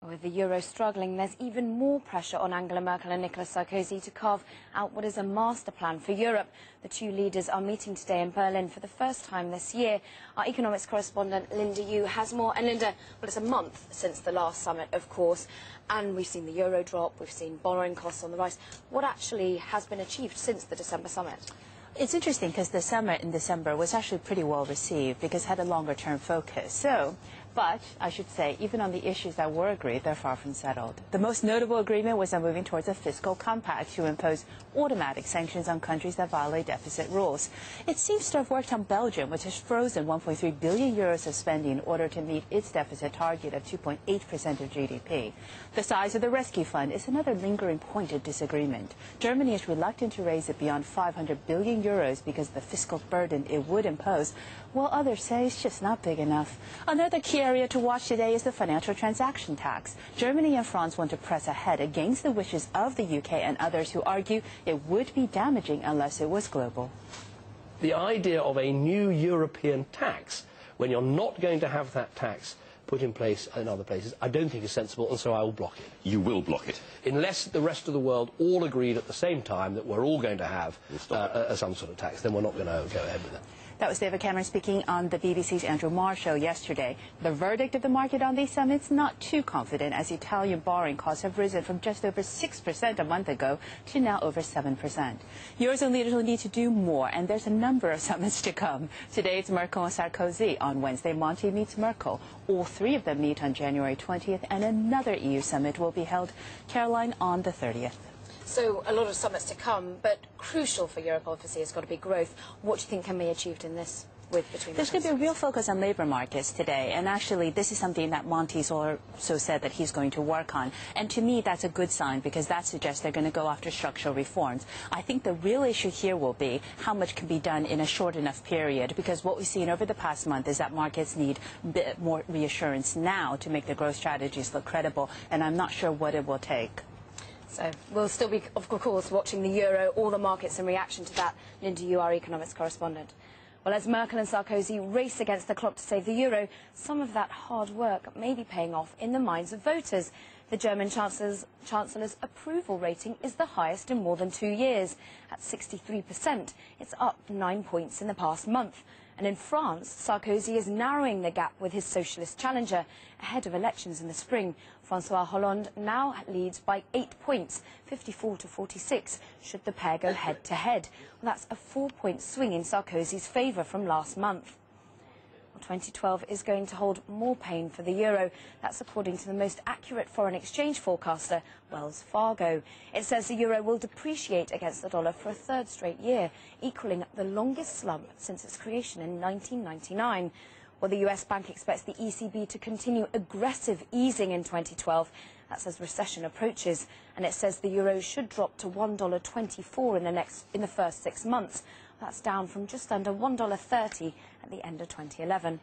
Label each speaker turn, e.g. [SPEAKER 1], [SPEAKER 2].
[SPEAKER 1] With the euro struggling, there's even more pressure on Angela Merkel and Nicolas Sarkozy to carve out what is a master plan for Europe. The two leaders are meeting today in Berlin for the first time this year. Our economics correspondent Linda Yueh has more. And Linda, well, it's a month since the last summit, of course, and we've seen the euro drop, we've seen borrowing costs on the rise. What actually has been achieved since the December summit?
[SPEAKER 2] It's interesting because the summit in December was actually pretty well received because it had a longer-term focus. But I should say, even on the issues that were agreed, they're far from settled. The most notable agreement was on moving towards a fiscal compact to impose automatic sanctions on countries that violate deficit rules. It seems to have worked on Belgium, which has frozen 1.3 billion euros of spending in order to meet its deficit target of 2.8% of GDP. The size of the rescue fund is another lingering point of disagreement. Germany is reluctant to raise it beyond 500 billion euros because of the fiscal burden it would impose, while others say it's just not big enough. Another key area to watch today is the financial transaction tax. Germany and France want to press ahead against the wishes of the UK and others who argue it would be damaging unless it was global.
[SPEAKER 3] The idea of a new European tax, when you're not going to have that tax put in place in other places, I don't think is sensible, and so I will block it.
[SPEAKER 4] You will block it?
[SPEAKER 3] Unless the rest of the world all agreed at the same time that we're all going to have some sort of tax, then we're not going to go ahead with that.
[SPEAKER 2] That was David Cameron speaking on the BBC's Andrew Marr show yesterday. The verdict of the market on these summits, not too confident, as Italian borrowing costs have risen from just over 6% a month ago to now over 7%. Eurozone leaders will need to do more, and there's a number of summits to come. Today it's Merkel and Sarkozy. On Wednesday, Monti meets Merkel. All three of them meet on January 20th, and another EU summit will be held, Caroline, on the 30th.
[SPEAKER 1] So a lot of summits to come, but crucial for Europe, obviously, has got to be growth. What do you think can be achieved in this between
[SPEAKER 2] There's going to be a real focus on labour markets today, and actually this is something that Monti's also said that he's going to work on. And to me, that's a good sign because that suggests they're going to go after structural reforms. I think the real issue here will be how much can be done in a short enough period, because what we've seen over the past month is that markets need a bit more reassurance now to make the growth strategies look credible, and I'm not sure what it will take.
[SPEAKER 1] So we'll still be, of course, watching the euro, all the markets in reaction to that. Linda Yueh, our economics correspondent. Well, as Merkel and Sarkozy race against the clock to save the euro, some of that hard work may be paying off in the minds of voters. The German Chancellor's approval rating is the highest in more than 2 years. At 63%, it's up 9 points in the past month. And in France, Sarkozy is narrowing the gap with his socialist challenger ahead of elections in the spring. François Hollande now leads by 8 points, 54 to 46, should the pair go head-to-head. Well, that's a 4-point swing in Sarkozy's favour from last month. 2012 is going to hold more pain for the euro. That's according to the most accurate foreign exchange forecaster, Wells Fargo. It says the euro will depreciate against the dollar for a third straight year, equaling the longest slump since its creation in 1999. Well, the US Bank expects the ECB to continue aggressive easing in 2012. That's as recession approaches, and it says the euro should drop to $1.24 in the first 6 months. That's down from just under $1.30 at the end of 2011.